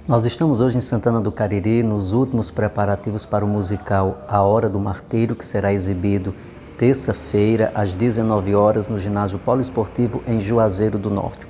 Nós estamos hoje em Santana do Cariri, nos últimos preparativos para o musical A Hora do Martírio, que será exibido terça-feira, às 19 horas, no ginásio poliesportivo em Juazeiro do Norte.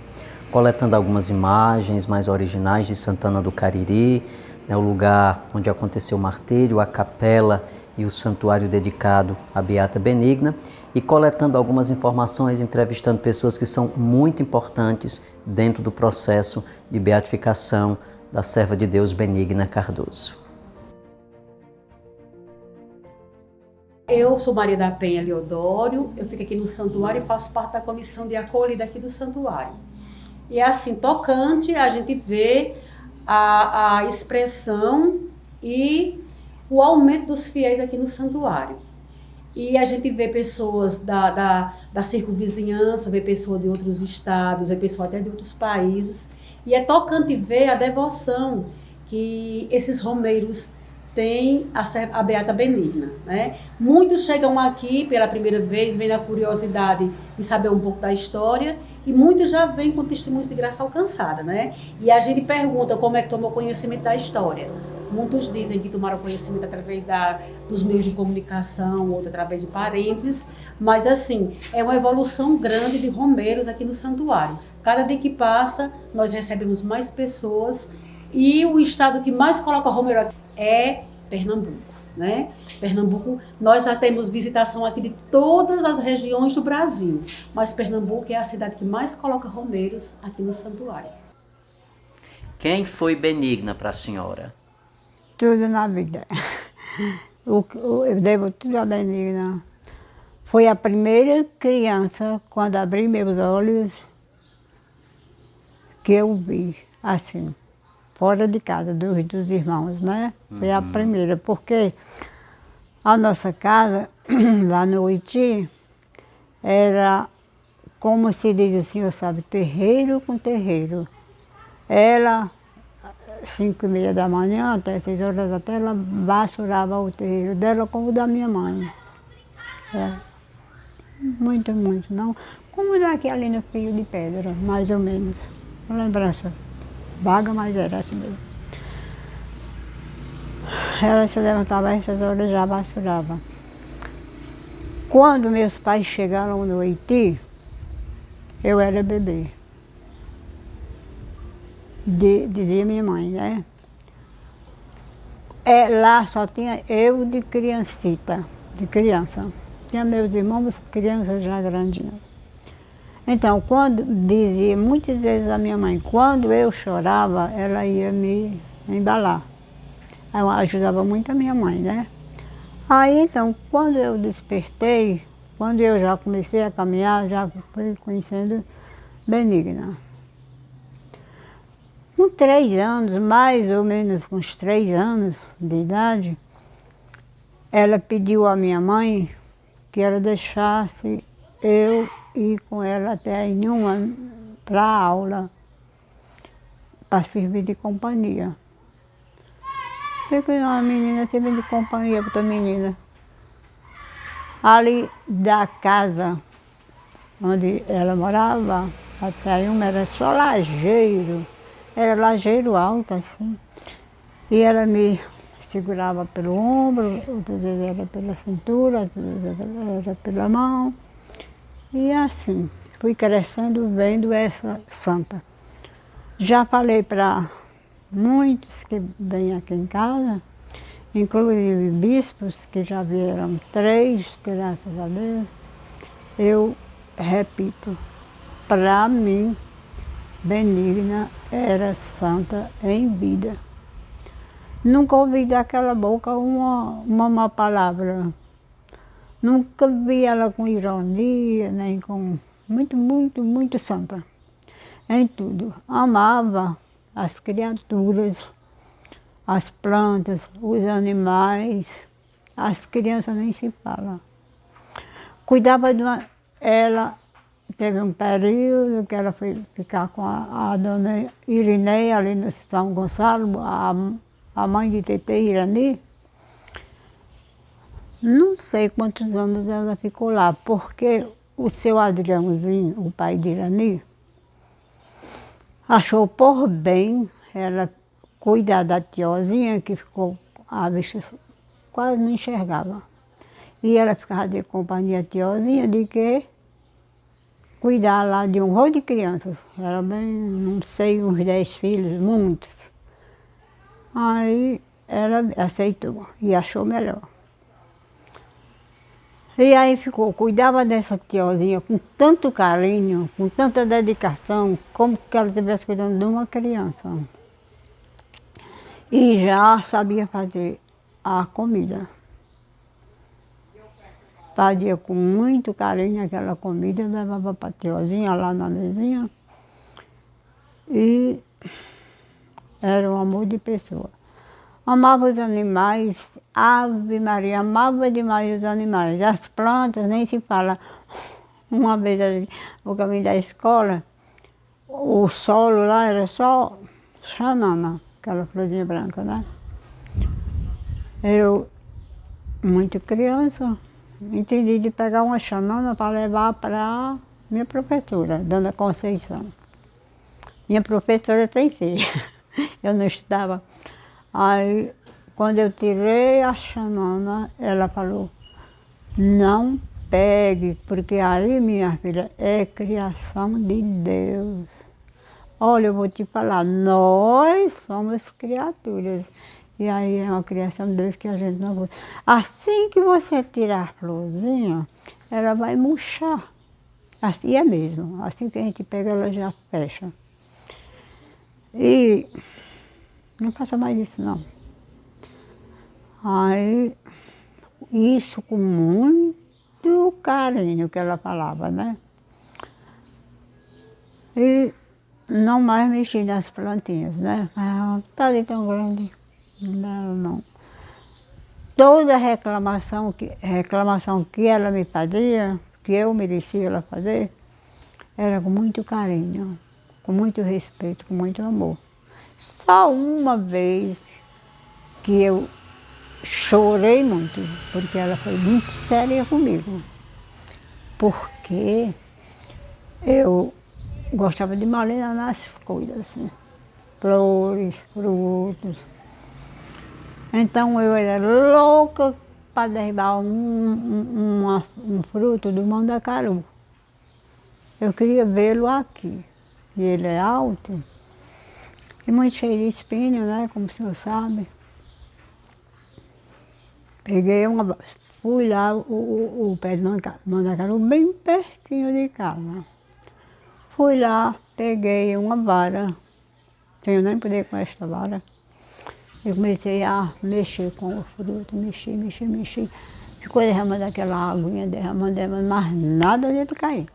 Coletando algumas imagens mais originais de Santana do Cariri, o lugar onde aconteceu o martírio, a capela e o santuário dedicado à Beata Benigna, e coletando algumas informações, entrevistando pessoas que são muito importantes dentro do processo de beatificação da serva de Deus Benigna Cardoso. Eu sou Maria da Penha Leodório, eu fico aqui no santuário e faço parte da comissão de acolhida aqui do santuário. E é assim, tocante a gente vê a expressão e o aumento dos fiéis aqui no santuário. E a gente vê pessoas da circunvizinhança, vê pessoas de outros estados, vê pessoas até de outros países. E é tocante ver a devoção que esses romeiros têm a Beata Benigna, né? Muitos chegam aqui pela primeira vez, vêm na curiosidade de saber um pouco da história, e muitos já vêm com testemunhos de graça alcançada, né? E a gente pergunta como é que tomou conhecimento da história. Muitos dizem que tomaram conhecimento através dos meios de comunicação, outros através de parentes, mas assim, é uma evolução grande de romeiros aqui no santuário. Cada dia que passa, nós recebemos mais pessoas, e o estado que mais coloca romeiro aqui é Pernambuco, né? Pernambuco, nós já temos visitação aqui de todas as regiões do Brasil, mas Pernambuco é a cidade que mais coloca romeiros aqui no santuário. Quem foi Benigna para a senhora? Tudo na vida. Eu devo tudo a Benigna. Foi a primeira criança, quando abri meus olhos, que eu vi, assim, fora de casa, dos irmãos, né? Foi a primeira, porque a nossa casa, lá no Uiti, era, como se diz o senhor sabe, terreiro com terreiro. Ela, 5h30 da manhã, até 6 horas, até ela vassourava o terreiro dela como o da minha mãe. É. Muito, muito, não. Como daqui ali no Fio de Pedra, mais ou menos. Uma lembrança vaga, mas era assim mesmo. Ela se levantava a essas horas, já vassourava. Quando meus pais chegaram no Haiti, eu era bebê. Dizia minha mãe, né? Lá só tinha eu de criancita, de criança. Tinha meus irmãos, crianças já grandinhas. Então, quando dizia muitas vezes a minha mãe, quando eu chorava, ela ia me embalar. Eu ajudava muito a minha mãe, né? Aí, então, quando eu despertei, quando eu já comecei a caminhar, já fui conhecendo Benigna. Com 3 anos, mais ou menos com uns 3 anos de idade, ela pediu à minha mãe que ela deixasse eu ir com ela até a Inhuma para a aula, para servir de companhia. Fiquei uma menina servindo de companhia para outra menina. Ali da casa onde ela morava, até a Inhuma era só lajeiro. Era lajeiro alto, assim. E ela me segurava pelo ombro, outras vezes era pela cintura, outras vezes era pela mão. E assim, fui crescendo vendo essa santa. Já falei para muitos que vêm aqui em casa, inclusive bispos, que já vieram 3, graças a Deus. Eu repito, para mim, Benigna era santa em vida. Nunca ouvi daquela boca uma má palavra. Nunca vi ela com ironia, nem com... Muito, muito, muito santa. Em tudo. Amava as criaturas, as plantas, os animais. As crianças nem se falam. Cuidava de uma... Ela... Teve um período que ela foi ficar com a dona Irineia, ali no São Gonçalo, a mãe de Tetê Irani. Não sei quantos anos ela ficou lá, porque o seu Adriãozinho, o pai de Irani, achou por bem ela cuidar da tiozinha, que ficou, a vista quase não enxergava. E ela ficava de companhia tiozinha de que cuidar lá de um rol de crianças. Era bem, não sei, uns 10 filhos, muitos. Aí ela aceitou e achou melhor. E aí ficou, cuidava dessa tiozinha com tanto carinho, com tanta dedicação, como que ela estivesse cuidando de uma criança. E já sabia fazer a comida. Fazia com muito carinho aquela comida, levava para a tiozinha lá na mesinha. E era um amor de pessoa. Amava os animais, Ave Maria, amava demais os animais. As plantas, nem se fala. Uma vez no caminho da escola, o solo lá era só xanana, aquela florzinha branca, né? Eu, muito criança, entendi de pegar uma xanana para levar para minha professora, Dona Conceição. Minha professora tem filha, eu não estudava. Aí, quando eu tirei a xanana, ela falou, não pegue, porque aí, minha filha, é criação de Deus. Olha, eu vou te falar, nós somos criaturas. E aí é uma criação de Deus que a gente não gosta. Assim que você tirar a florzinha, ela vai murchar. Assim é mesmo, assim que a gente pega, ela já fecha. E não passa mais disso, não. Aí, isso com muito carinho que ela falava, né? E não mais mexi nas plantinhas, né? Ah, tá ali tão grande. Não, não. Toda reclamação que ela me fazia, que eu merecia ela fazer, era com muito carinho, com muito respeito, com muito amor. Só uma vez que eu chorei muito, porque ela foi muito séria comigo. Porque eu gostava de malhar nas coisas, assim, flores, frutos. Então eu era louca para derribar um fruto do mandacaru. Eu queria vê-lo aqui. E ele é alto e muito cheio de espinho, né? Como o senhor sabe. Fui lá, o pé de mandacaru bem pertinho de casa. Fui lá, peguei uma vara, sem eu nem poder com esta vara. Eu comecei a mexer com o fruto, mexi. Ficou derramando aquela aguinha, derramando, mas nada de cair.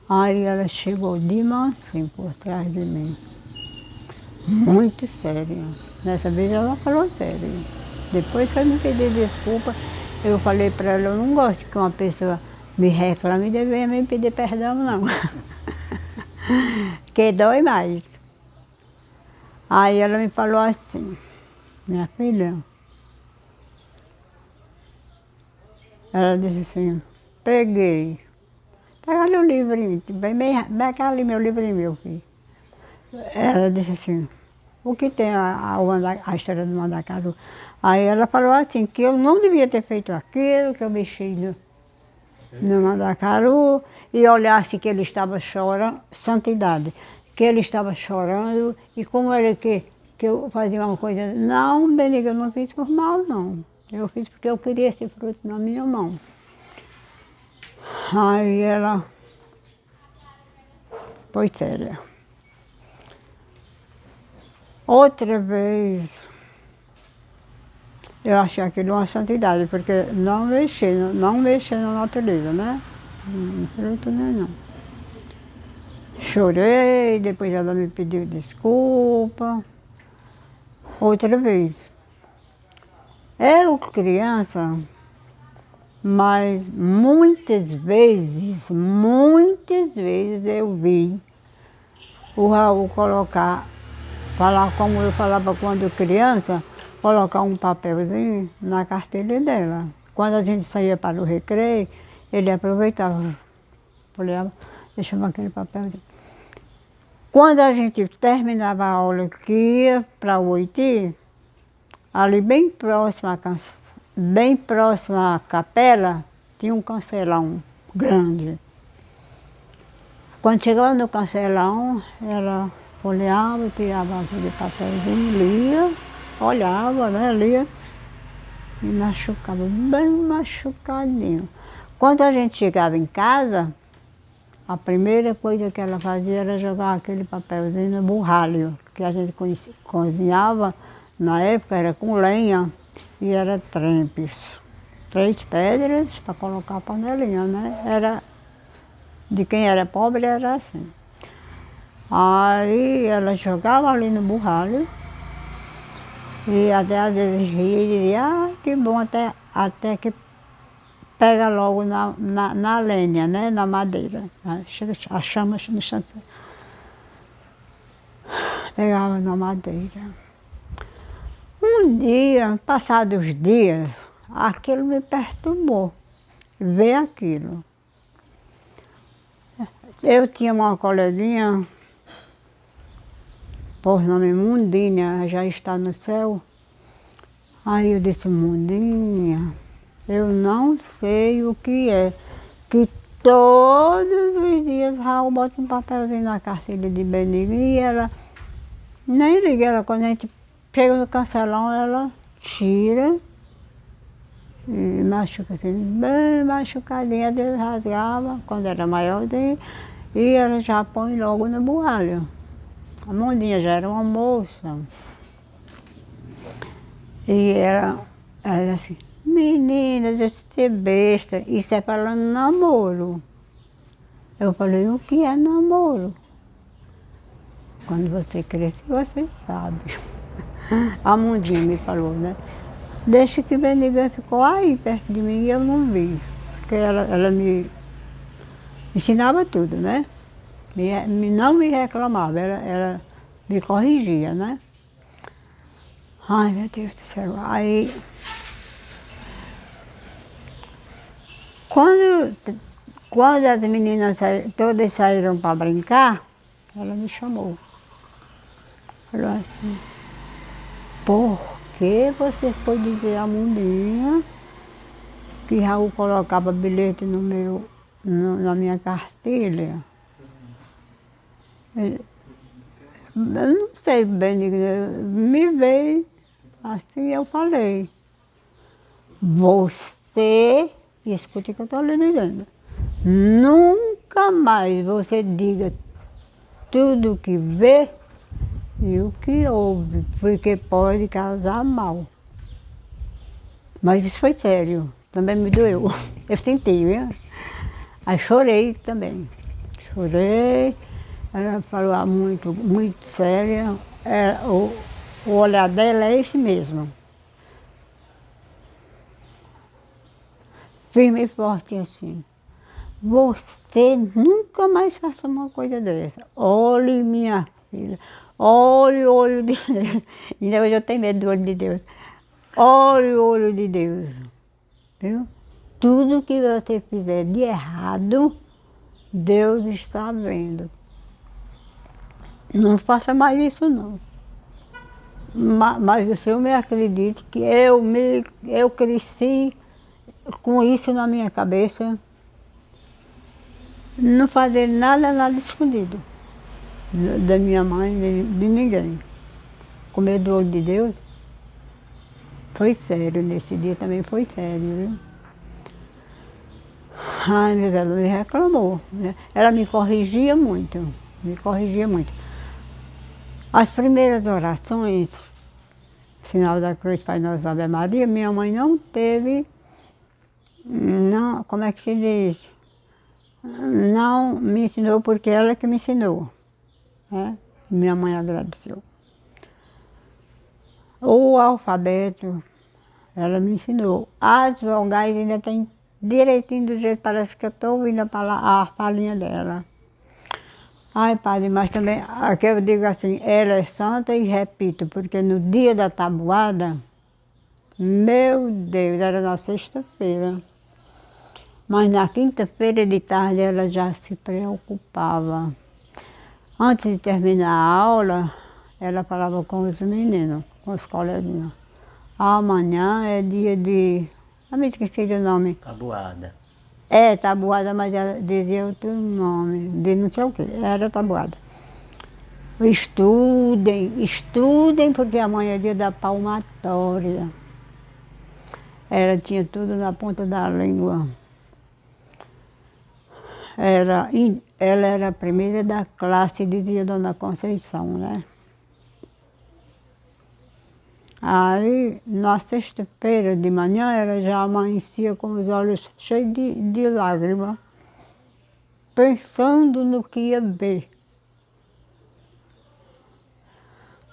Aí ela chegou de mansinho por trás de mim. Muito séria. Dessa vez ela falou sério. Depois que eu me pedi desculpa, eu falei para ela, eu não gosto que uma pessoa me reclame e deveria me pedir perdão, não. Que dói mais. Aí ela me falou assim, minha filha, ela disse assim, peguei. Pega ali o livrinho, vem cá ali meu livrinho, meu filho. Ela disse assim, o que tem a história do mandacaru? Aí ela falou assim, que eu não devia ter feito aquilo, que eu mexi no mandacaru e olhasse que ele estava chorando, santidade, que ele estava chorando e como era que eu fazia uma coisa, não, Benigna, eu não fiz por mal, não. Eu fiz porque eu queria esse fruto na minha mão. Aí ela foi séria. Outra vez, eu achei aquilo uma santidade, porque não mexer na natureza, né? Fruto nenhum. Chorei, depois ela me pediu desculpa. Outra vez. Eu, criança, mas muitas vezes eu vi o Raul falar como eu falava quando criança, colocar um papelzinho na carteira dela. Quando a gente saía para o recreio, ele aproveitava, olhava, deixava aquele papelzinho. Quando a gente terminava a aula que ia para o Oiti, ali bem próximo à capela, tinha um cancelão grande. Quando chegava no cancelão, ela olhava, tirava aquele papelzinho, lia, olhava, né, lia, e machucava, bem machucadinho. Quando a gente chegava em casa, a primeira coisa que ela fazia era jogar aquele papelzinho no burralho, que a gente cozinhava, na época era com lenha e era trempes. 3 pedras para colocar a panelinha, né? Era, de quem era pobre era assim. Aí ela jogava ali no burralho e até às vezes ria e dizia, ah, que bom, até que pega logo na lenha, né, na madeira. A chama no chão. Pegava na madeira. Um dia, passados os dias, aquilo me perturbou, ver aquilo. Eu tinha uma coleguinha, por nome Mundinha, já está no céu. Aí eu disse, Mundinha, eu não sei o que é, que todos os dias Raul bota um papelzinho na cartilha de Benigno e ela nem liga, ela, quando a gente chega no cancelão, ela tira e machuca assim, bem machucadinha, rasgava quando era maiorzinha e ela já põe logo no burralho. A Mundinha já era uma moça. E ela assim, menina, deixa de ser besta, isso é falando namoro. Eu falei, o que é namoro? Quando você crescer, você sabe. A Mundinha me falou, né? Desde que Benigno ficou aí perto de mim e eu não vi. Porque ela me ensinava tudo, né? Não me reclamava, ela me corrigia, né? Ai, meu Deus do céu. Aí, quando as meninas todas saíram para brincar, ela me chamou. Falou assim, por que você foi dizer à Mundinha que Raul colocava bilhete na minha cartilha? Eu não sei bem, me veio, assim eu falei, você, escute o que eu estou lhe dizendo, nunca mais você diga tudo o que vê e o que ouve, porque pode causar mal. Mas isso foi sério, também me doeu, eu senti, viu? Aí chorei também, chorei. Ela falou muito, muito séria, o olhar dela é esse mesmo. Firme e forte assim. Você nunca mais faça uma coisa dessa. Olhe, minha filha, olhe o olho de Deus. Ainda hoje eu tenho medo do olho de Deus. Olhe o olho de Deus. Viu? Tudo que você fizer de errado, Deus está vendo. Não faça mais isso não. Mas o senhor me acredite que eu cresci com isso na minha cabeça. Não fazer nada escondido. Da minha mãe, de ninguém. Com medo do olho de Deus. Foi sério, nesse dia também foi sério, viu? Ai, meu Deus, ela me reclamou, né? Ela me corrigia muito, me corrigia muito. As primeiras orações, Sinal da Cruz, Pai Nosso, Ave Maria, minha mãe não teve, não, como é que se diz? Não me ensinou porque ela que me ensinou, né? Minha mãe agradeceu. O alfabeto, ela me ensinou. As vogais ainda tem direitinho do jeito, parece que eu estou ouvindo a falinha dela. Ai, padre, mas também, aqui eu digo assim, ela é santa e repito, porque no dia da tabuada, meu Deus, era na sexta-feira. Mas na quinta-feira de tarde ela já se preocupava. Antes de terminar a aula, ela falava com os meninos, com os coleguinhas. Amanhã é dia de... Eu me esqueci do nome. Tabuada. É, tabuada, mas ela dizia outro nome, de não sei o quê, era tabuada. Estudem, estudem, porque amanhã é dia da palmatória. Ela tinha tudo na ponta da língua. Ela era a primeira da classe, dizia Dona Conceição, né? Aí, na sexta-feira de manhã, ela já amanhecia com os olhos cheios de lágrimas, pensando no que ia ver.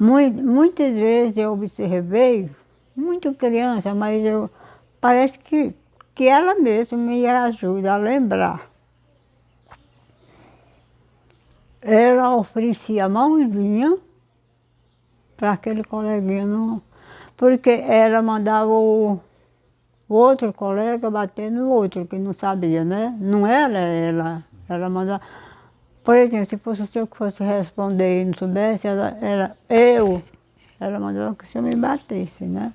Muitas vezes eu observei, muito criança, mas parece que ela mesma me ajuda a lembrar. Ela oferecia a mãozinha para aquele coleguinha, não, porque ela mandava o outro colega bater no outro, que não sabia, né? Não era ela mandava. Por exemplo, se fosse o senhor que fosse responder e não soubesse, ela mandava que o senhor me batesse, né?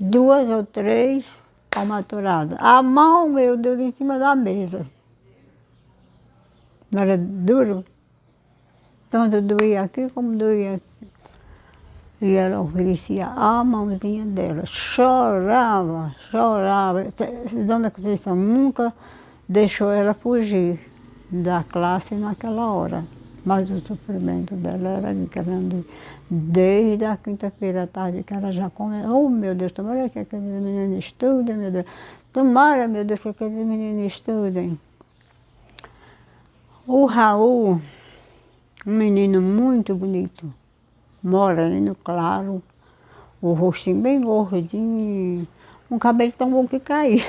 2 ou 3 palmaturadas. A mão, meu Deus, em cima da mesa. Não era duro? Tanto doía aqui como doía aqui. E ela oferecia a mãozinha dela. Chorava, chorava. Dona Conceição nunca deixou ela fugir da classe naquela hora. Mas o sofrimento dela era grande. Desde a quinta-feira à tarde que ela já começou. Oh, meu Deus, tomara que aqueles meninos estudem, meu Deus. Tomara, meu Deus, que aqueles meninos estudem. O Raul, um menino muito bonito, moreno, claro, o rostinho bem gordinho, um cabelo tão bom que caía.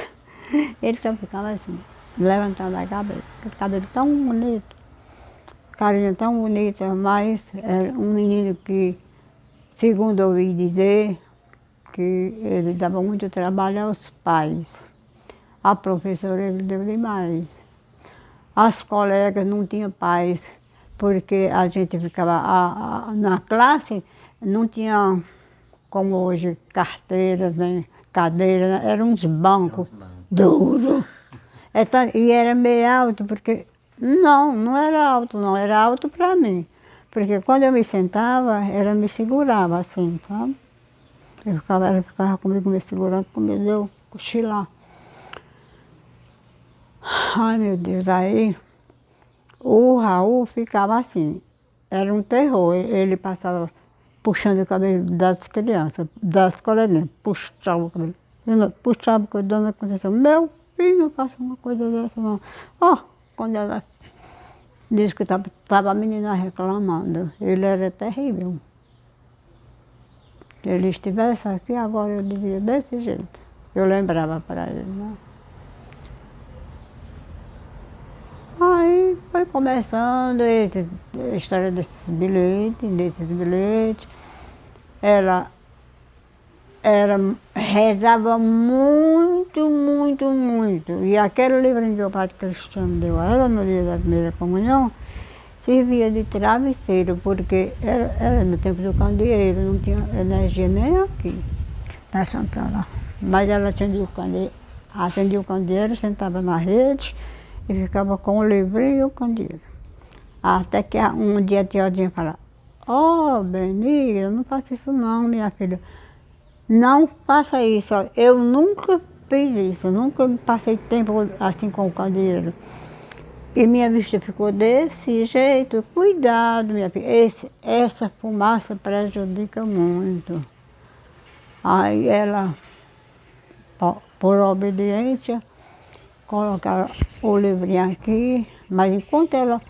Ele só ficava assim, levantando a cabeça, aquele cabelo tão bonito, carinha tão bonita, mas era um menino que, segundo eu ouvi dizer, que ele dava muito trabalho aos pais. A professora ele deu demais. As colegas não tinham paz, porque a gente ficava na classe, não tinha como hoje carteiras, nem cadeiras, eram uns bancos duros. E era meio alto, porque não era alto não, era alto para mim. Porque quando eu me sentava, ela me segurava assim, sabe? Ela ficava comigo me segurando, com medo de eu cochilar. Ai, meu Deus, aí o Raul ficava assim, era um terror. Ele passava puxando o cabelo das crianças, das coleguinhas, puxava o cabelo. Puxava com a Dona Conceição, meu filho, não faça uma coisa dessa não. Ó, quando ela disse que estava a menina reclamando, ele era terrível. Se ele estivesse aqui, agora eu dizia desse jeito. Eu lembrava para ele, né? Aí foi começando a história desses bilhetes. Ela rezava muito, muito, muito. E aquele livrinho que o padre Cristiano deu a ela no dia da primeira comunhão, servia de travesseiro, porque era no tempo do candeeiro, não tinha energia nem aqui, na Santana. Mas ela acendia o candeeiro, sentava na rede, e ficava com o livrinho e o candeeiro. Até que um dia a tiazinha falou, ó, Benigna, não faça isso não, minha filha. Não faça isso. Eu nunca fiz isso, nunca passei tempo assim com o candeeiro. E minha vista ficou desse jeito. Cuidado, minha filha. Essa fumaça prejudica muito. Aí ela, por obediência, colocaram o livrinho aqui, mas enquanto ela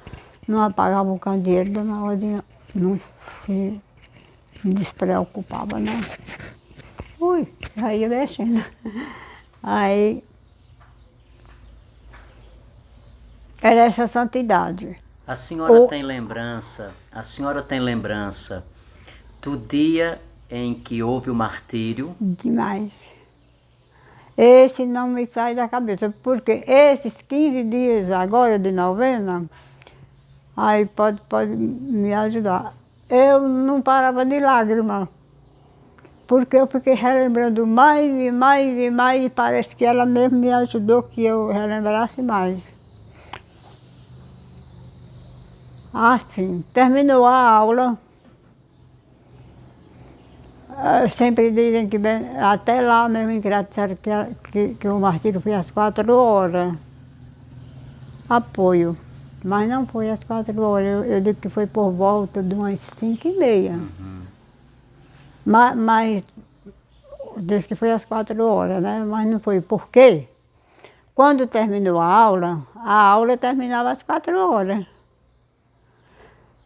não apagava o candeeiro, Dona Rosinha não se despreocupava, né? Ui, já ia mexendo. Aí, era essa santidade. A senhora tem lembrança do dia em que houve o martírio? Demais. Esse não me sai da cabeça, porque esses 15 dias agora de novena, Aí pode me ajudar. Eu não parava de lágrimas, porque eu fiquei relembrando mais e mais e mais, e parece que ela mesmo me ajudou que eu relembrasse mais. Assim, terminou a aula, sempre dizem que até lá mesmo em Crato disseram que o martírio foi às 4 horas, apoio. Mas não foi às 4 horas, eu digo que foi por volta de umas 5h30. Mas disse que foi às 4 horas, né? Mas não foi. Por quê? Quando terminou a aula terminava às 4 horas.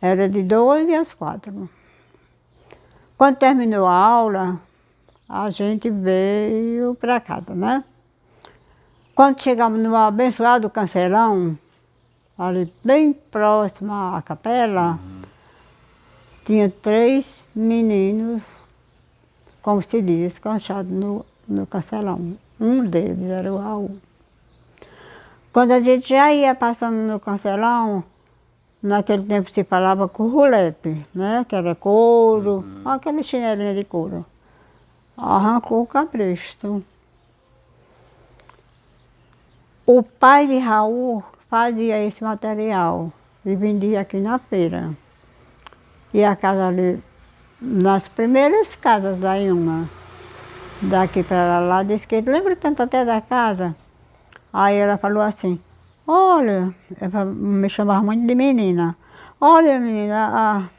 Era de 12 às 4. Quando terminou a aula, a gente veio para casa, né? Quando chegamos no abençoado Cancelão, ali bem próximo à capela, tinha 3 meninos, como se diz, descansados no Cancelão. Um deles era o Raul. Quando a gente já ia passando no Cancelão, naquele tempo se falava currulepe, né? Que era couro, aquele chinelinho de couro. Arrancou o cabresto. O pai de Raul fazia esse material e vendia aqui na feira. E a casa ali, nas primeiras casas da Ilma, daqui para lá, disse que lembra tanto até da casa. Aí ela falou assim, olha, ela me chamava muito de menina. Olha, menina, a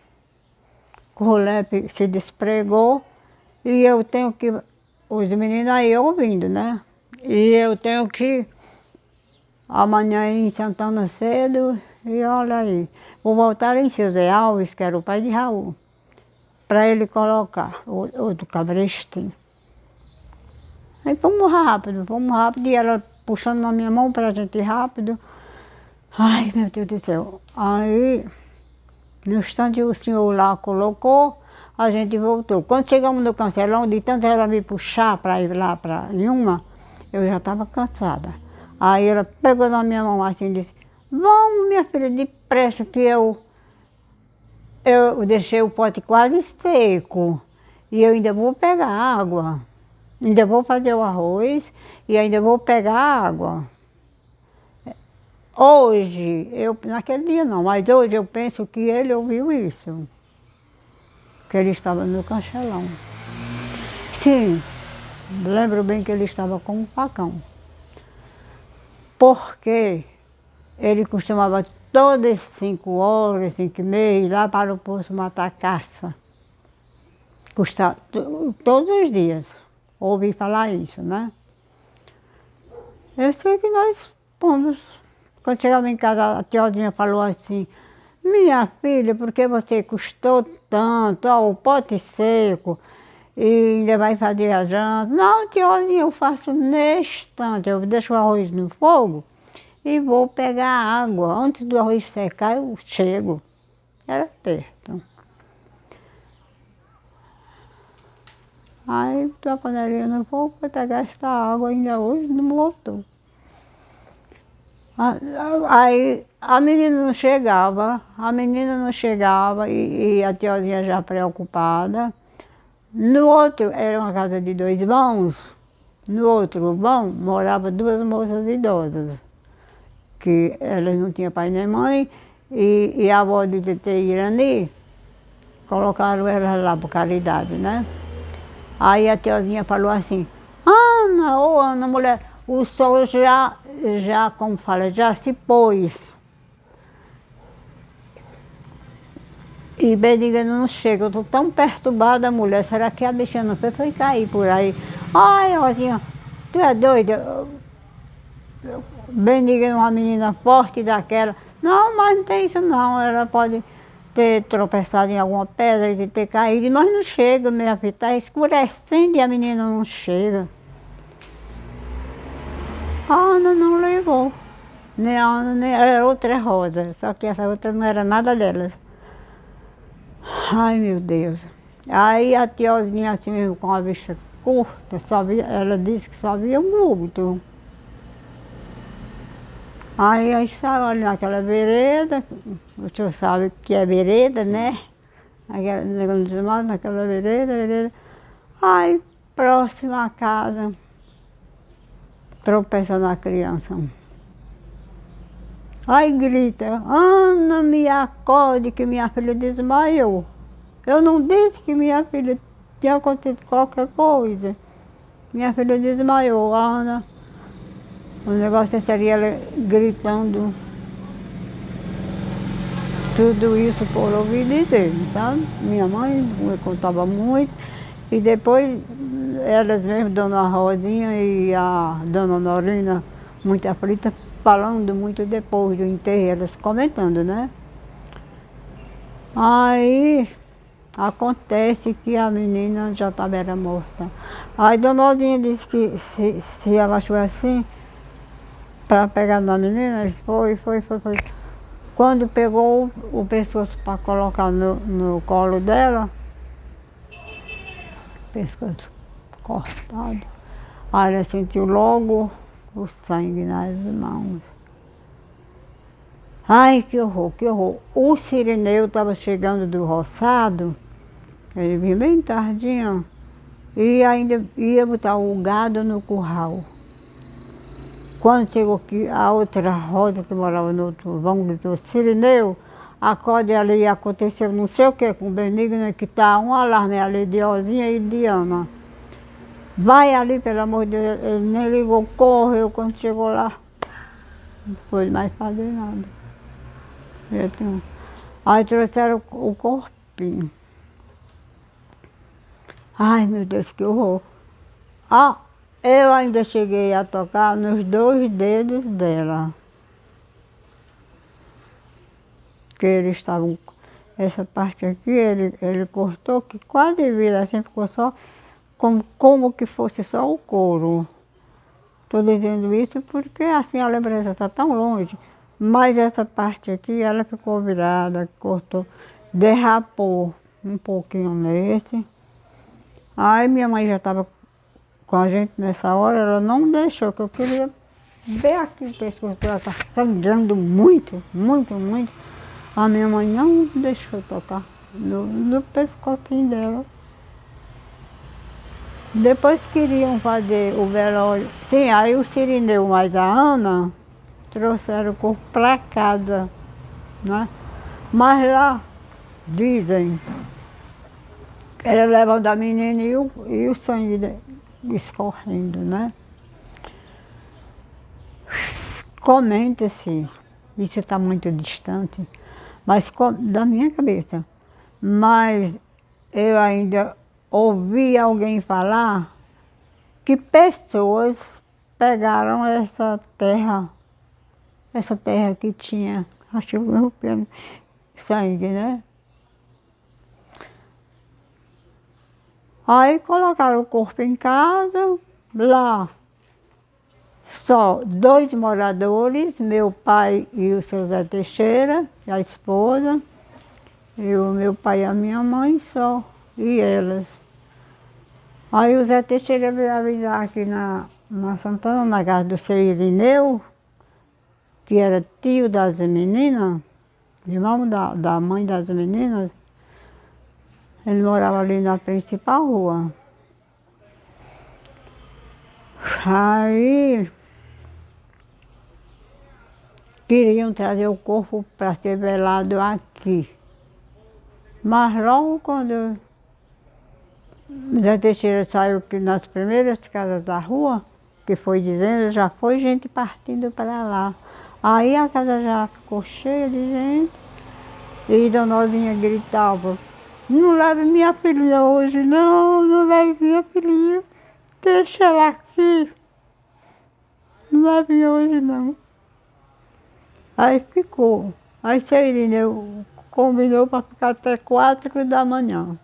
Currulepe se despregou e eu tenho que, os meninos aí ouvindo, né? E eu tenho que amanhã ir em Santana cedo e olha aí, vou voltar em seu Zé Alves, que era o pai de Raul, para ele colocar o do cabrestinho. Aí fomos rápido, e ela puxando na minha mão para a gente ir rápido. Ai, meu Deus do céu. Aí, no instante o senhor lá colocou, a gente voltou. Quando chegamos no Cancelão, de tanto ela me puxar para ir lá para Ilma, eu já estava cansada. Aí ela pegou na minha mão assim e disse, vamos minha filha, depressa que eu deixei o pote quase seco e eu ainda vou pegar água. Ainda vou fazer o arroz e ainda vou pegar água. Hoje, naquele dia não, mas hoje eu penso que ele ouviu isso. Que ele estava no Cancelão. Sim, lembro bem que ele estava com um facão. Porque ele costumava todas as 5 horas, 5h30, ir lá para o poço matar caça. Todos os dias. Ouvi falar isso, né? Eu sei que nós fomos. Quando chegamos em casa, a tiozinha falou assim, minha filha, por que você custou tanto? Ó, o pote seco e ainda vai fazer a janta. Não, tiozinha, eu faço neste instante. Eu deixo o arroz no fogo e vou pegar água. Antes do arroz secar, eu chego. Era perto. Aí, botou a panelinha no fogo para pegar esta água, ainda hoje não voltou. Aí a menina não chegava e a tiozinha já preocupada. No outro, era uma casa de 2 vãos, no outro vão moravam 2 moças idosas, que elas não tinham pai nem mãe, e a avó de Tetê Irani, colocaram elas lá por caridade, né? Aí a tiozinha falou assim, Ana, mulher, o sol já, como fala, já se pôs. E Bendiga não chega, eu estou tão perturbada, mulher, será que a bicha não foi cair por aí? Ai, Rosinha, tu é doida? Bendiga é uma menina forte daquela. Não, mas não tem isso não, ela pode ter tropeçado em alguma pedra e ter caído, mas não chega, minha filha, está escurecendo e a menina não chega. A Ana não levou, nem a Ana, nem era outra Rosa, só que essa outra não era nada delas. Ai, meu Deus. Aí a tiozinha assim mesmo, com a vista curta, ela disse que só via um vulto. Aí saiu ali naquela vereda, o senhor sabe que é vereda, né? Aquela negócio de desmaio, naquela vereda. Aí, próximo à casa, tropeça na criança. Aí grita, Ana, me acorde que minha filha desmaiou. Eu não disse que minha filha tinha acontecido qualquer coisa. Minha filha desmaiou, a Ana. O negócio seria ela gritando tudo isso por ouvir dizer, sabe? Minha mãe me contava muito. E depois elas mesmas, Dona Rosinha e a Dona Norina, muito aflita, falando muito depois do enterro, elas comentando, né? Aí acontece que a menina já estava morta. Aí Dona Rosinha disse que se ela estivesse assim, para pegar na menina, foi. Quando pegou o pescoço para colocar no colo dela, pescoço cortado, aí ela sentiu logo o sangue nas mãos. Ai, que horror, que horror. O Cirineu estava chegando do roçado, ele vinha bem tardinho, e ainda ia botar o gado no curral. Quando chegou aqui, a outra Rosa que morava no outro vão gritou, Cirineu, acorde ali, aconteceu não sei o que com Benigna, que está um alarme ali de Ozinha e de Ana. Vai ali, pelo amor de Deus, ele nem ligou, correu quando chegou lá. Não pôde mais fazer nada. Aí trouxeram o corpinho. Ai, meu Deus, que horror. Ah, eu ainda cheguei a tocar nos 2 dedos dela. Que eles estavam... Essa parte aqui, ele cortou, que quase vira assim, ficou só como que fosse só o couro. Estou dizendo isso porque assim a lembrança está tão longe. Mas essa parte aqui, ela ficou virada, cortou, derrapou um pouquinho nesse. Aí minha mãe já estava com a gente nessa hora, ela não deixou, que eu queria ver aqui o pescoço dela, está sangrando muito. A minha mãe não deixou tocar no pescocinho dela. Depois queriam fazer o velório. Sim, aí o Cirineu mais a Ana trouxeram o corpo para casa, né? Mas lá, dizem, ela levando a menina e o sangue escorrendo, né? Comenta-se, isso está muito distante, mas da minha cabeça. Mas eu ainda ouvi alguém falar que pessoas pegaram essa terra que tinha, acho que sangue, né? Aí colocaram o corpo em casa, lá só 2 moradores, meu pai e o seu Zé Teixeira, e a esposa, e o meu pai e a minha mãe só, e elas. Aí o Zé Teixeira veio avisar aqui na Santana, na casa do seu Irineu, que era tio das meninas, irmão da mãe das meninas. Ele morava ali na principal rua. Aí queriam trazer o corpo para ser velado aqui. Mas logo quando Zé Teixeira saiu aqui nas primeiras casas da rua, que foi dizendo, já foi gente partindo para lá. Aí a casa já ficou cheia de gente e Dona Ozinha gritava, não leve minha filhinha hoje, não leve minha filhinha, deixa ela aqui, não leve hoje não. Aí ficou. Aí seu Irineu combinou para ficar até 4 da manhã.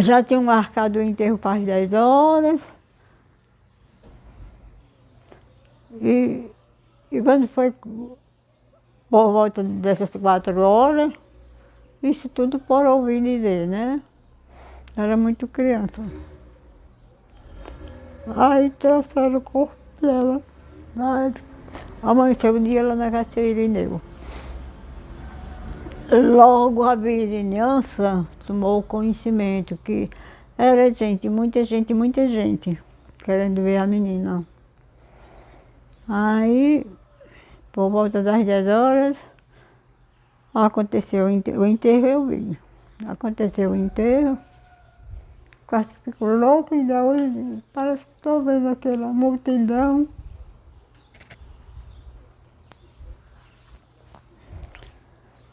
Já tinham marcado o enterro para as 10 horas. E quando foi por volta dessas 4 horas, isso tudo por ouvir dizer, né? Era muito criança. Aí trouxeram o corpo dela Mas amanheceu o dia lá na casa do seu Irineu. Logo a vizinhança tomou conhecimento que era gente, muita gente, querendo ver a menina. Aí, por volta das 10 horas, aconteceu o enterro, eu vi. Aconteceu o enterro, quase ficou louco, e hoje parece que estou vendo aquela multidão.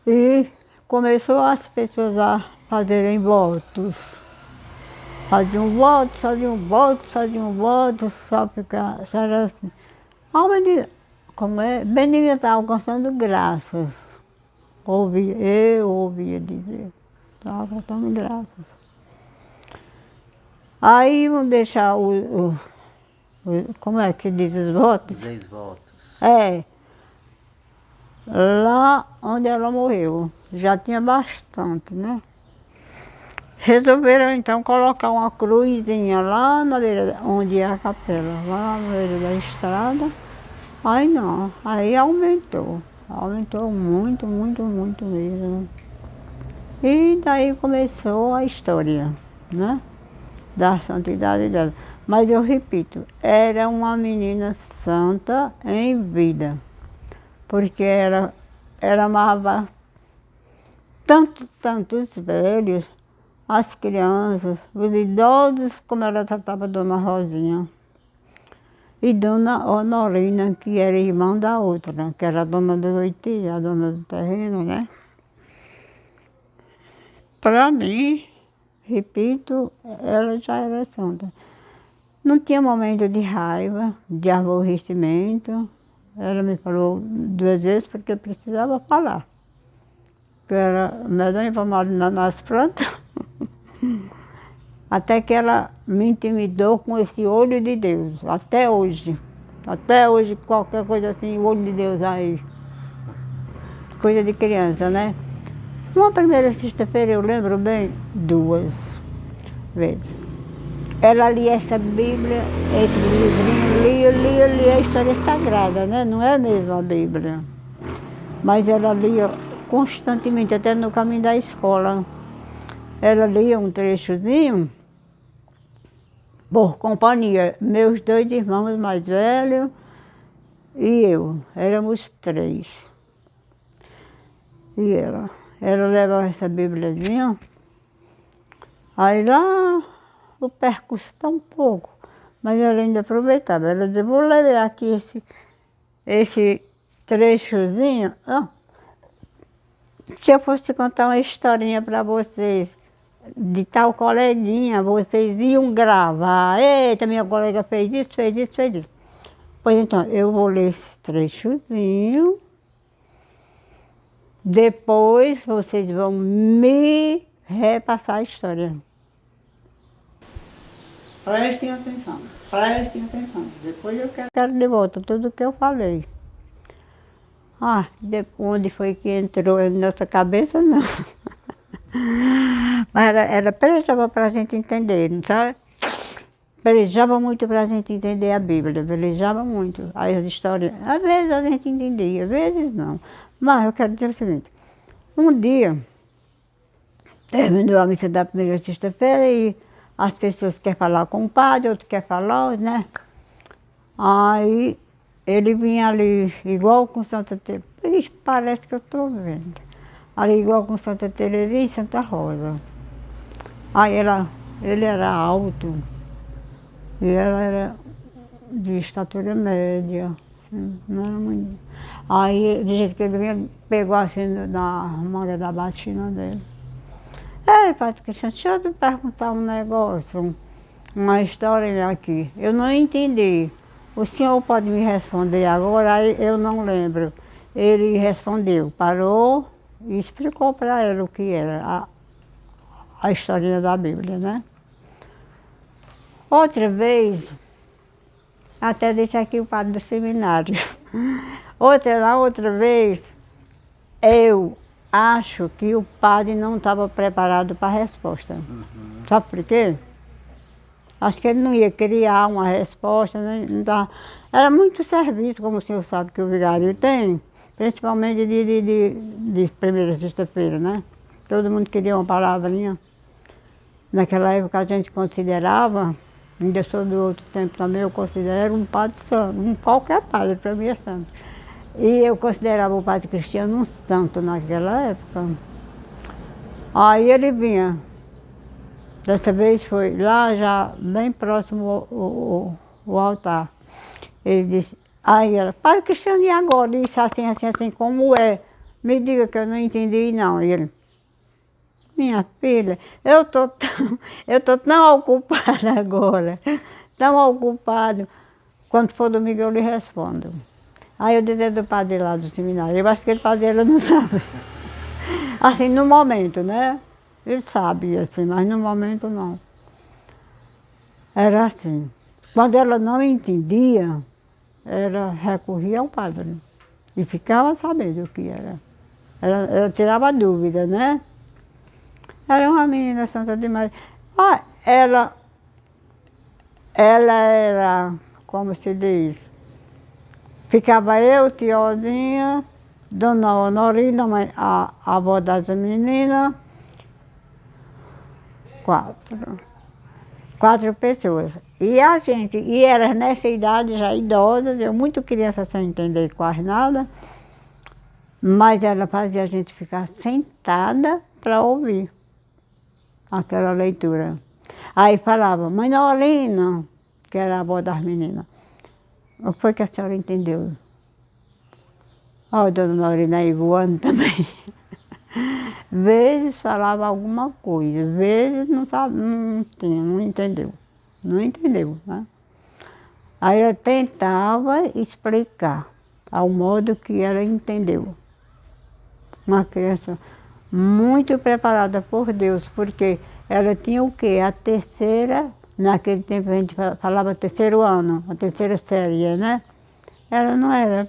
E começou as pessoas a fazerem votos. Faziam votos, só ficar, só era assim. Como é? Benigna está alcançando graças. Eu ouvia dizer. Está alcançando graças. Aí vão deixar como é que diz os votos? Os ex-votos. É. Lá onde ela morreu, já tinha bastante, né? Resolveram então colocar uma cruzinha lá na beira, onde é a capela, lá na beira da estrada. Aí não, aí aumentou muito mesmo. E daí começou a história, né? Da santidade dela. Mas eu repito, era uma menina santa em vida. Porque ela amava tanto os velhos, as crianças, os idosos, como ela tratava Dona Rosinha. E Dona Honorina, que era irmã da outra, que era a dona do leite, a dona do terreno, né? Para mim, repito, ela já era santa. Não tinha momento de raiva, de aborrecimento. Ela me falou 2 vezes porque precisava falar. Que era medonha para marinar nas plantas. Até que ela me intimidou com esse olho de Deus, até hoje. Até hoje, qualquer coisa assim, o olho de Deus aí. Coisa de criança, né? Uma primeira sexta-feira, eu lembro bem, 2 vezes. Ela lia essa Bíblia, esse livrinho, lia a história sagrada, né? Não é mesmo a Bíblia. Mas ela lia constantemente, até no caminho da escola. Ela lia um trechozinho, por companhia. Meus 2 irmãos mais velhos e eu, éramos 3. E ela levava essa Bíbliazinha, aí lá o percurso está um pouco, mas ela ainda aproveitava. Ela dizia, vou ler aqui esse trechozinho. Se eu fosse contar uma historinha para vocês, de tal coleguinha, vocês iam gravar. Eita, minha colega fez isso. Pois então, eu vou ler esse trechozinho. Depois vocês vão me repassar a história. Prestem atenção. Depois eu quero de volta tudo o que eu falei. Onde foi que entrou na nossa cabeça, não. Mas era pelejava para a gente entender, não sabe? Pelejava muito para a gente entender a Bíblia, pelejava muito. Aí as histórias, às vezes a gente entendia, às vezes não. Mas eu quero dizer o seguinte, um dia, terminou a missa da primeira sexta-feira e as pessoas querem falar com o padre, outro quer falar, né? Aí ele vinha ali, igual com Santa Teresa, parece que eu estou vendo. Ali igual com Santa Teresinha e Santa Rosa. Aí ele era alto e ela era de estatura média, assim, não era muito. Aí disse que ele vinha, pegou assim na manga da batina dele. Ei, Padre Cristiano, deixa eu te perguntar um negócio, uma história aqui. Eu não entendi. O senhor pode me responder agora? Aí eu não lembro. Ele respondeu, parou e explicou para ele o que era a historinha da Bíblia, né? Outra vez, até disse aqui o padre do seminário. Outra vez, eu acho que o padre não estava preparado para a resposta. Sabe por quê? Acho que ele não ia criar uma resposta, né? Não dá. Era muito serviço, como o senhor sabe que o vigário tem, principalmente de primeira sexta-feira, né? Todo mundo queria uma palavrinha. Naquela época a gente considerava, ainda sou do outro tempo também, eu considero um padre santo, qualquer padre para mim é santo. E eu considerava o padre Cristiano um santo naquela época. Aí ele vinha. Dessa vez foi lá já bem próximo o altar. Ele disse, aí ela, Padre Cristiano, e agora? Ele disse assim, assim, assim, como é? Me diga que eu não entendi não. E ele, minha filha, eu tô tão ocupada agora, tão ocupado. Quando for domingo eu lhe respondo. Aí eu disse do padre lá do seminário, eu acho que ele padre ela não sabe. Assim, no momento, né? Ele sabe, assim, mas no momento não. Era assim. Quando ela não entendia, ela recorria ao padre. E ficava sabendo o que era. Ela tirava dúvida, né? Era uma menina santa demais. Ah, ela era, como se diz, ficava eu, tiozinha, Dona Honorina, a avó das meninas, quatro pessoas. E a gente, e elas nessa idade já idosas, eu muito criança sem entender quase nada, mas ela fazia a gente ficar sentada para ouvir aquela leitura. Aí falava, Mãe Norina, que era a avó das meninas, o que foi que a senhora entendeu? Olha a Dona Norina aí voando também. Vezes falava alguma coisa, vezes não sabe, não tinha, não entendeu. Não entendeu, né? Aí ela tentava explicar ao modo que ela entendeu. Uma criança muito preparada por Deus, porque ela tinha o quê? A terceira, naquele tempo a gente falava terceiro ano, a terceira série, né? Ela não era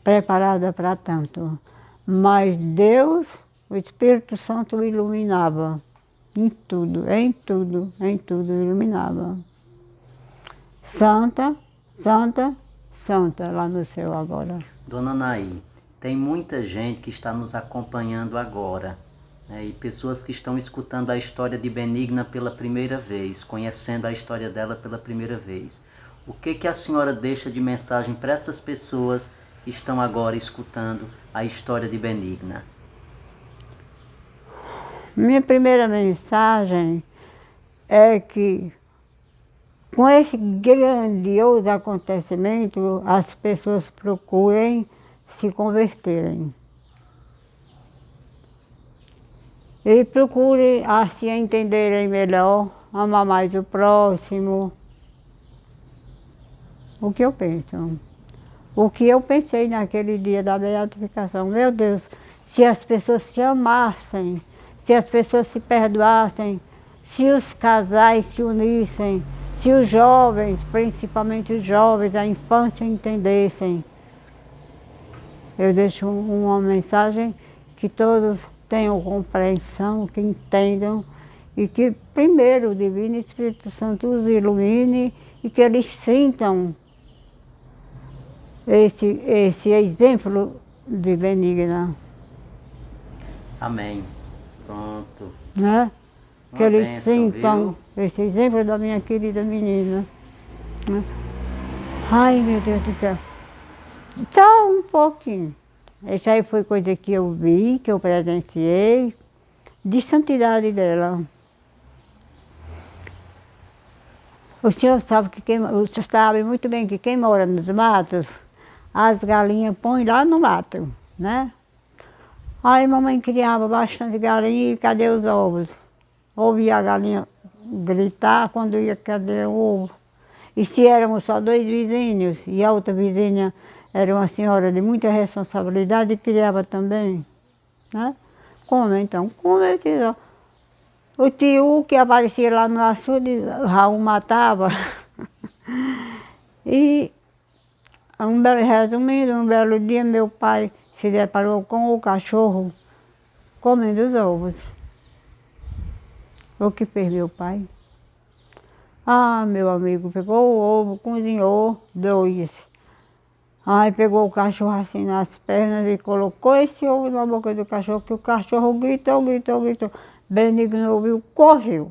preparada para tanto. Mas Deus, o Espírito Santo o iluminava. Em tudo, em tudo, em tudo iluminava. Santa, santa, santa lá no céu agora. Dona Naí, tem muita gente que está nos acompanhando agora, né, e pessoas que estão escutando a história de Benigna pela primeira vez, conhecendo a história dela pela primeira vez. O que a senhora deixa de mensagem para essas pessoas que estão agora escutando a história de Benigna? Minha primeira mensagem é que, com esse grandioso acontecimento, as pessoas procurem se converterem. E procurem assim entenderem melhor, amar mais o próximo. O que eu penso? O que eu pensei naquele dia da beatificação. Meu Deus, se as pessoas se amassem, se as pessoas se perdoassem, se os casais se unissem, se os jovens, principalmente os jovens, a infância entendessem. Eu deixo uma mensagem que todos tenham compreensão, que entendam e que primeiro o Divino Espírito Santo os ilumine e que eles sintam esse exemplo de Benigna. Amém. Pronto. Né? Que eles bênção, sintam esse exemplo da minha querida menina. Né? Ai, meu Deus do céu. Só um pouquinho. Essa aí foi coisa que eu vi, que eu presenciei, de santidade dela. O senhor sabe muito bem que quem mora nos matos, as galinhas põem lá no mato, né? Aí mamãe criava bastante galinha e cadê os ovos? Ouvia a galinha gritar quando ia, cadê o ovo? E se éramos só dois vizinhos, e a outra vizinha era uma senhora de muita responsabilidade e criava também, né? Como então? Como eu disse, o tio que aparecia lá no açude, Raul matava. E, resumindo, um belo dia meu pai se deparou com o cachorro comendo os ovos. O que fez meu pai? Ah, meu amigo, pegou o ovo, cozinhou 2. Aí pegou o cachorro assim nas pernas e colocou esse ovo na boca do cachorro, que o cachorro gritou, gritou, gritou. Benigno ouviu, correu.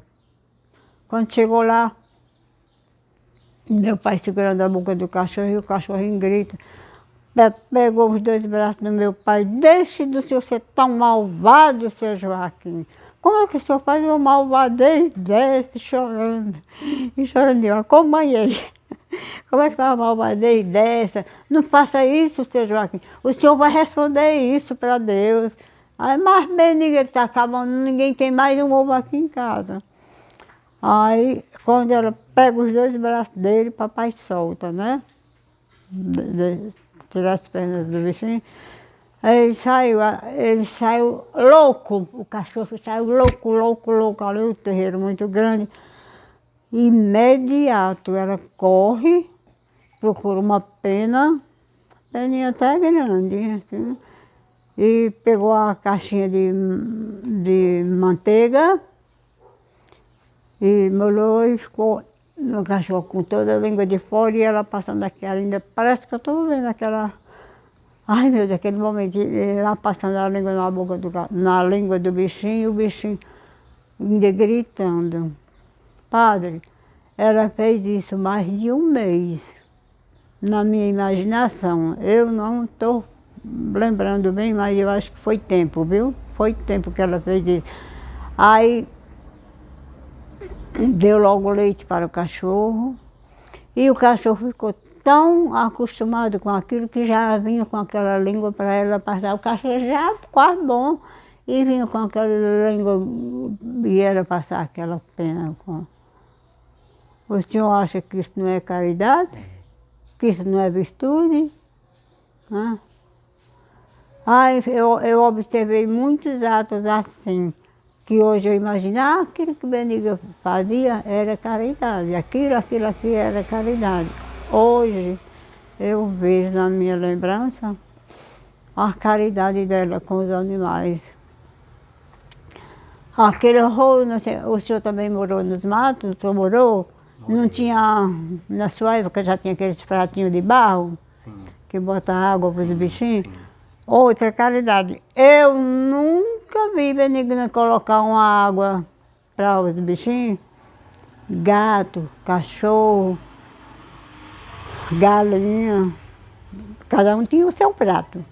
Quando chegou lá, meu pai segurando a boca do cachorro e o cachorrinho grita. Pegou os 2 braços do meu pai, deixe do senhor ser tão malvado, seu Joaquim. Como é que o senhor faz uma malvadez desse, chorando? E chorando, eu acompanhei. Como é que faz uma malvadez dessa? Não faça isso, seu Joaquim. O senhor vai responder isso para Deus. Aí, mas Benigno, ele está acabando, ninguém tem mais um ovo aqui em casa. Aí, quando ela pega os 2 braços dele, papai solta, né? Tirar as pernas do bichinho. Aí ele saiu louco, o cachorro saiu louco, louco, louco, ali o terreiro muito grande. Imediato, ela corre, procura uma pena, peninha até grande, assim, e pegou a caixinha de manteiga e molhou e ficou no cachorro com toda a língua de fora e ela passando aquela ainda, parece que eu estou vendo aquela, ai meu Deus, aquele momento, ela passando a língua na boca na língua do bichinho, e o bichinho ainda gritando. Padre, ela fez isso mais de 1 mês, na minha imaginação. Eu não estou lembrando bem, mas eu acho que foi tempo, viu? Foi tempo que ela fez isso. Aí deu logo leite para o cachorro e o cachorro ficou tão acostumado com aquilo que já vinha com aquela língua para ela passar. O cachorro já quase bom e vinha com aquela língua e ela passar aquela pena. O senhor acha que isso não é caridade? Que isso não é virtude? Hã? Ai, eu observei muitos atos assim, que hoje eu imagino, aquilo que Benigno fazia era caridade, aquilo era caridade. Hoje eu vejo na minha lembrança a caridade dela com os animais. Aquele rolo, o senhor também morou nos matos, o senhor morou? Não tinha, na sua época já tinha aqueles pratinhos de barro? Sim. Que bota água para os bichinhos? Sim. Outra caridade, eu nunca vi Benigno colocar uma água para os bichinhos, gato, cachorro, galinha, cada um tinha o seu prato.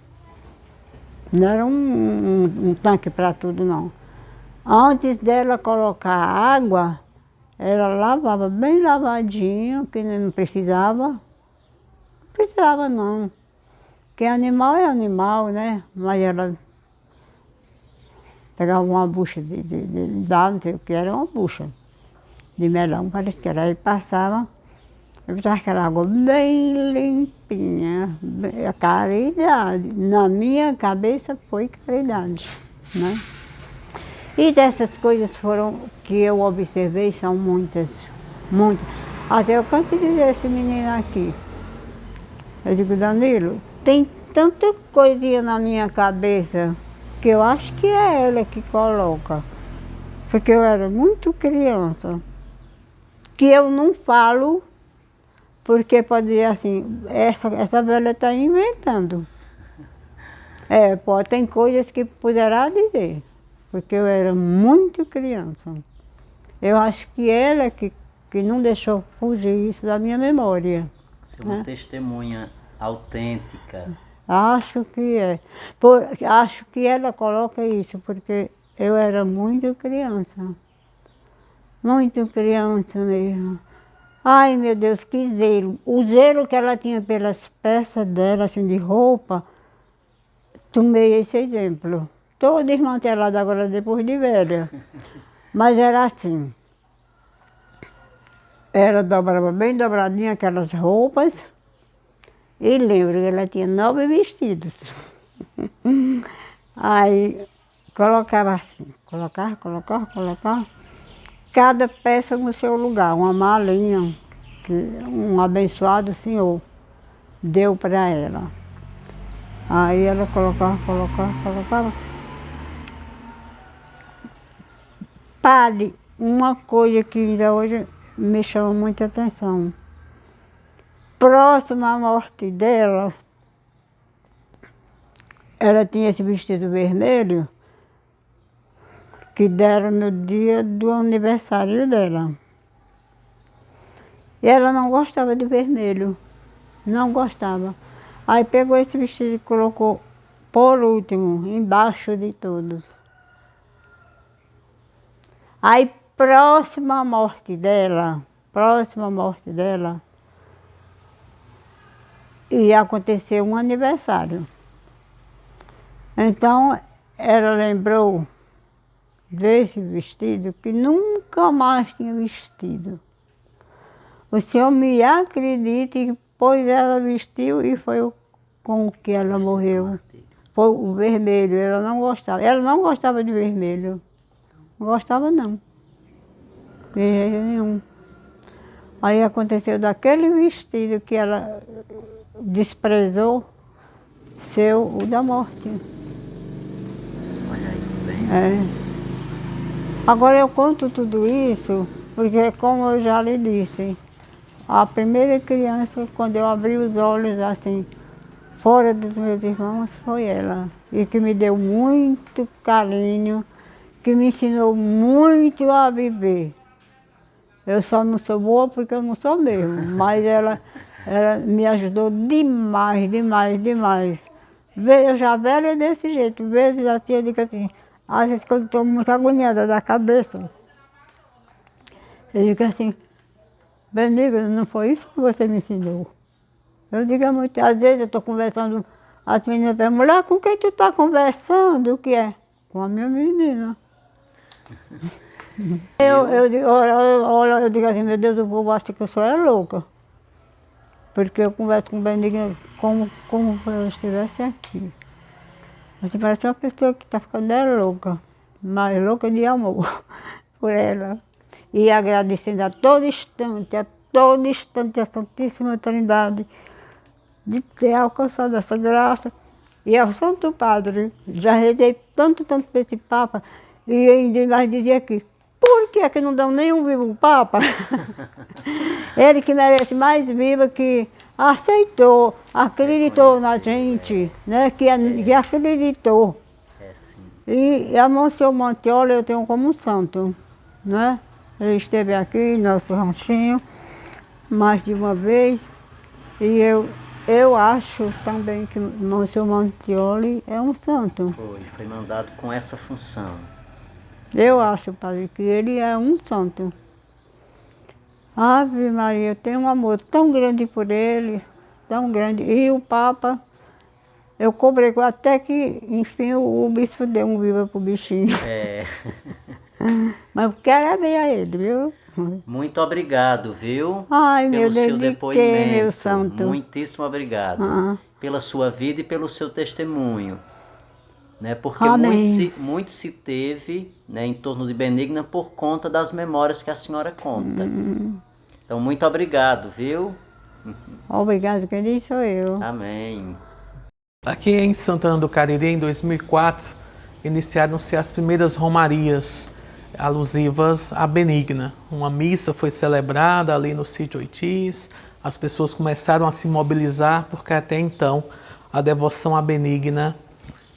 Não era um tanque para tudo, não. Antes dela colocar água, ela lavava bem lavadinho, que não precisava. Não precisava não. Porque animal é animal, né? Mas ela pegava uma bucha de não sei o que era, uma bucha de melão, parece que era, e passava, eu botava aquela água bem limpinha, a caridade. Na minha cabeça foi caridade, né? E dessas coisas foram que eu observei, são muitas, muitas. Até eu canto dizer esse menino aqui. Eu digo, Danilo, tem tanta coisinha na minha cabeça que eu acho que é ela que coloca. Porque eu era muito criança. Que eu não falo, porque pode dizer assim, essa velha está inventando. Tem coisas que poderá dizer, porque eu era muito criança. Eu acho que ela que não deixou fugir isso da minha memória. Você é uma testemunha autêntica. Acho que é. Acho que ela coloca isso, porque eu era muito criança. Muito criança mesmo. Ai, meu Deus, que zelo. O zelo que ela tinha pelas peças dela, assim, de roupa, tomei esse exemplo. Estou desmantelada agora depois de velha. Mas era assim. Ela dobrava bem dobradinha aquelas roupas. E lembro que ela tinha 9 vestidos. Aí colocava assim, colocava. Cada peça no seu lugar, uma malinha que um abençoado senhor deu para ela. Aí ela colocava. Padre, uma coisa que ainda hoje me chamou muita atenção. Próximo à morte dela, ela tinha esse vestido vermelho que deram no dia do aniversário dela. E ela não gostava de vermelho, não gostava. Aí pegou esse vestido e colocou por último, embaixo de todos. Aí próximo à morte dela, ia acontecer um aniversário. Então, ela lembrou desse vestido que nunca mais tinha vestido. O senhor me acredite, pois ela vestiu e foi com que ela morreu. Foi o vermelho, ela não gostava. Ela não gostava de vermelho. Não gostava não. De jeito nenhum. Aí aconteceu daquele vestido que ela desprezou, ser o da morte. Olha aí que bem. Agora eu conto tudo isso, porque como eu já lhe disse, a primeira criança, quando eu abri os olhos assim, fora dos meus irmãos, foi ela. E que me deu muito carinho, que me ensinou muito a viver. Eu só não sou boa porque eu não sou mesmo, mas ela me ajudou demais, demais, demais. Eu já velha desse jeito, vezes assim, eu digo assim, às vezes quando estou muito agoniada da cabeça, eu digo assim, Benigna, não foi isso que você me ensinou? Eu digo muito, às vezes eu estou conversando, as meninas perguntam, mulher, com quem tu está conversando? O que é? Com a minha menina. Eu digo assim, meu Deus, o povo acha que eu sou louca. Porque eu converso com Benigna como se eu estivesse aqui. Assim, parece uma pessoa que está ficando louca, mas louca de amor por ela. E agradecendo a todo instante a Santíssima Trindade de ter alcançado essa graça. E ao Santo Padre, já rezei tanto para esse Papa, e ainda mais dizia aqui, por que é que não dão nenhum vivo Papa? Ele que merece mais viva, que aceitou, acreditou na gente, né? Que acreditou. Sim. E a Monsenhor Montioli eu tenho como um santo, né? Ele esteve aqui em nosso ranchinho mais de uma vez, e eu acho também que Monsenhor Montioli é um santo. Foi mandado com essa função. Eu acho, padre, que ele é um santo. Ave Maria, eu tenho um amor tão grande por ele, tão grande. E o Papa, eu cobrei até que, enfim, o bispo deu um viva pro bichinho. Mas eu quero bem a ele, viu? Muito obrigado, viu? Ai, pelo seu depoimento. Meu santo. Muitíssimo obrigado. Pela sua vida e pelo seu testemunho. Né? Porque muito se teve, né, em torno de Benigna por conta das memórias que a senhora conta. Então, muito obrigado, viu? Obrigado, quem disse sou eu. Amém. Aqui em Santana do Cariri, em 2004, iniciaram-se as primeiras romarias alusivas à Benigna. Uma missa foi celebrada ali no sítio Oitis, as pessoas começaram a se mobilizar, porque até então a devoção à Benigna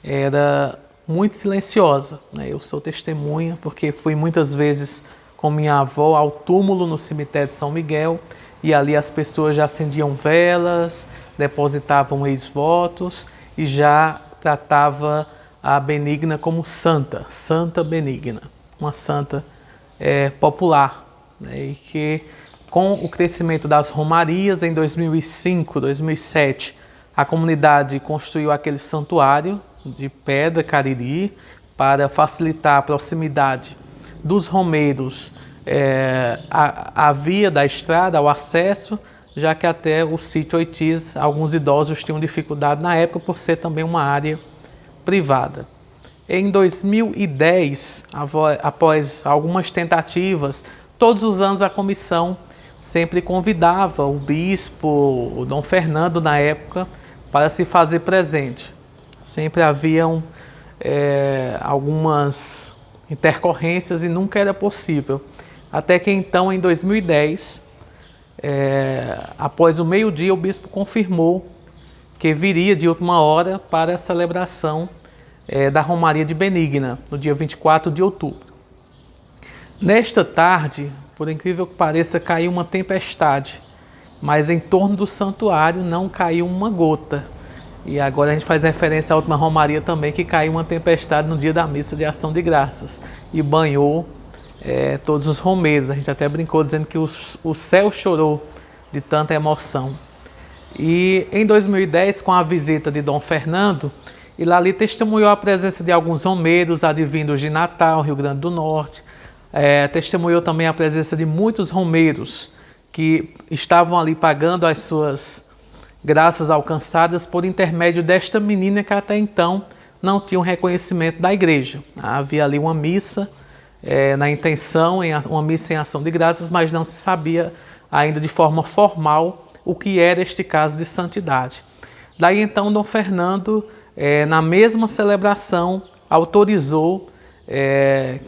era muito silenciosa, né? Eu sou testemunha, porque fui muitas vezes com minha avó ao túmulo no cemitério de São Miguel, e ali as pessoas já acendiam velas, depositavam ex-votos e já tratava a Benigna como santa, Santa Benigna, uma santa popular, né? E que com o crescimento das romarias em 2005, 2007, a comunidade construiu aquele santuário de pedra Cariri para facilitar a proximidade dos romeiros à via da estrada, ao acesso, já que até o sítio Oitis, alguns idosos tinham dificuldade na época por ser também uma área privada. Em 2010, após algumas tentativas, todos os anos a comissão sempre convidava o bispo, o Dom Fernando na época, para se fazer presente. Sempre haviam algumas intercorrências e nunca era possível. até que então, em 2010, após o meio-dia, o bispo confirmou que viria de última hora para a celebração da Romaria de Benigna, no dia 24 de outubro. Nesta tarde, por incrível que pareça, caiu uma tempestade, mas em torno do santuário não caiu uma gota. E agora a gente faz referência à última Romaria também, que caiu uma tempestade no dia da missa de ação de graças e banhou todos os romeiros. A gente até brincou dizendo que o céu chorou de tanta emoção. E em 2010, com a visita de Dom Fernando, ele ali testemunhou a presença de alguns romeiros advindos de Natal, Rio Grande do Norte. Testemunhou também a presença de muitos romeiros que estavam ali pagando as suas graças alcançadas por intermédio desta menina que até então não tinha um reconhecimento da igreja. Havia ali uma missa na intenção, uma missa em ação de graças, mas não se sabia ainda de forma formal o que era este caso de santidade. Daí então Dom Fernando, na mesma celebração, autorizou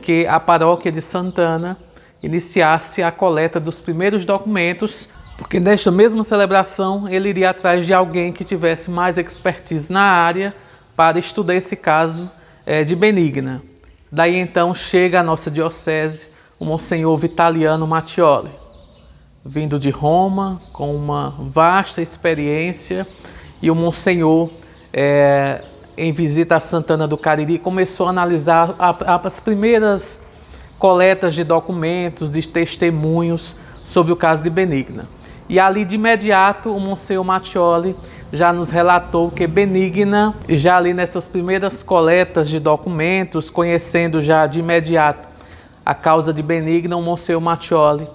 que a paróquia de Santana iniciasse a coleta dos primeiros documentos, porque nesta mesma celebração ele iria atrás de alguém que tivesse mais expertise na área para estudar esse caso de Benigna. Daí então chega à nossa diocese o Monsenhor Vitaliano Mattioli, vindo de Roma, com uma vasta experiência, e o Monsenhor, em visita a Santana do Cariri, começou a analisar as primeiras coletas de documentos, de testemunhos sobre o caso de Benigna. E ali de imediato o Monsenhor Mattioli já nos relatou que Benigna, já ali nessas primeiras coletas de documentos, conhecendo já de imediato a causa de Benigna, o Monsenhor Mattioli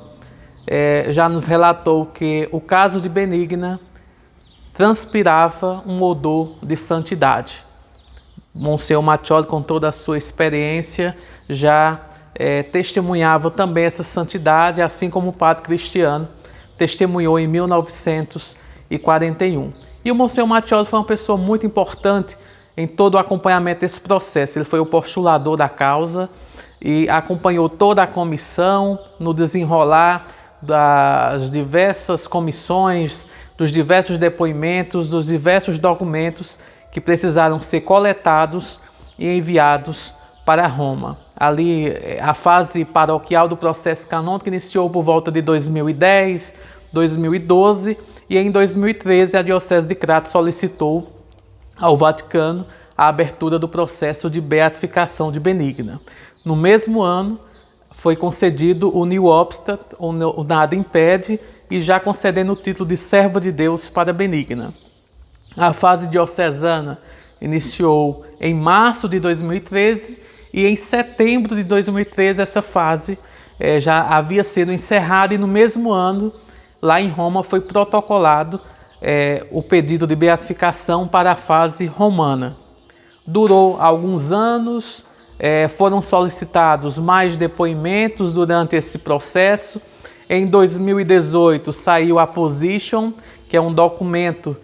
já nos relatou que o caso de Benigna transpirava um odor de santidade. Monsenhor Mattioli, com toda a sua experiência, já testemunhava também essa santidade, assim como o padre Cristiano testemunhou em 1941. E o Monsenhor Mattioli foi uma pessoa muito importante em todo o acompanhamento desse processo. Ele foi o postulador da causa e acompanhou toda a comissão no desenrolar das diversas comissões, dos diversos depoimentos, dos diversos documentos que precisaram ser coletados e enviados para Roma. Ali, a fase paroquial do processo canônico iniciou por volta de 2010, 2012, e em 2013 a Diocese de Crato solicitou ao Vaticano a abertura do processo de beatificação de Benigna. No mesmo ano, foi concedido o Nil Obstat, o Nada Impede, e já concedendo o título de servo de Deus para Benigna. A fase diocesana iniciou em março de 2013 e em setembro de 2013 essa fase já havia sido encerrada, e no mesmo ano, lá em Roma, foi protocolado o pedido de beatificação para a fase romana. Durou alguns anos, foram solicitados mais depoimentos durante esse processo. Em 2018 saiu a Position, que é um documento,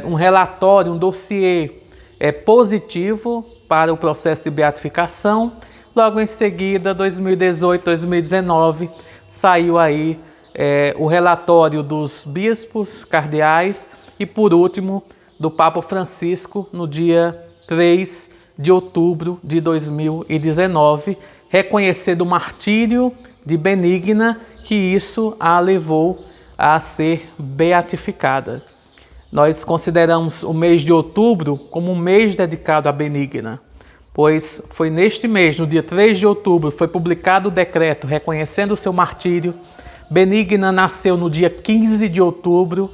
um relatório, um dossiê positivo para o processo de beatificação. Logo em seguida, 2018, 2019, saiu aí o relatório dos bispos cardeais e, por último, do Papa Francisco, no dia 3 de outubro de 2019, reconhecendo o martírio de Benigna, que isso a levou a ser beatificada. Nós consideramos o mês de outubro como um mês dedicado a Benigna, pois foi neste mês, no dia 3 de outubro, foi publicado o decreto reconhecendo o seu martírio. Benigna nasceu no dia 15 de outubro,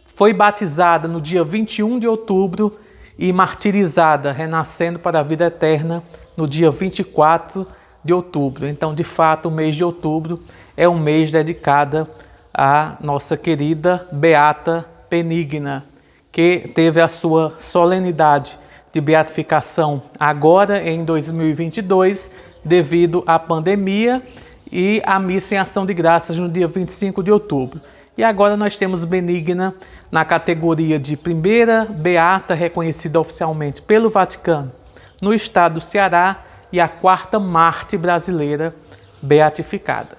foi batizada no dia 21 de outubro e martirizada, renascendo para a vida eterna no dia 24 de outubro. Então, de fato, o mês de outubro é um mês dedicado à nossa querida Beata Benigna, que teve a sua solenidade de beatificação agora em 2022, devido à pandemia, e a missa em ação de graças no dia 25 de outubro. E agora nós temos Benigna na categoria de primeira beata reconhecida oficialmente pelo Vaticano no estado do Ceará e a quarta Marte brasileira beatificada.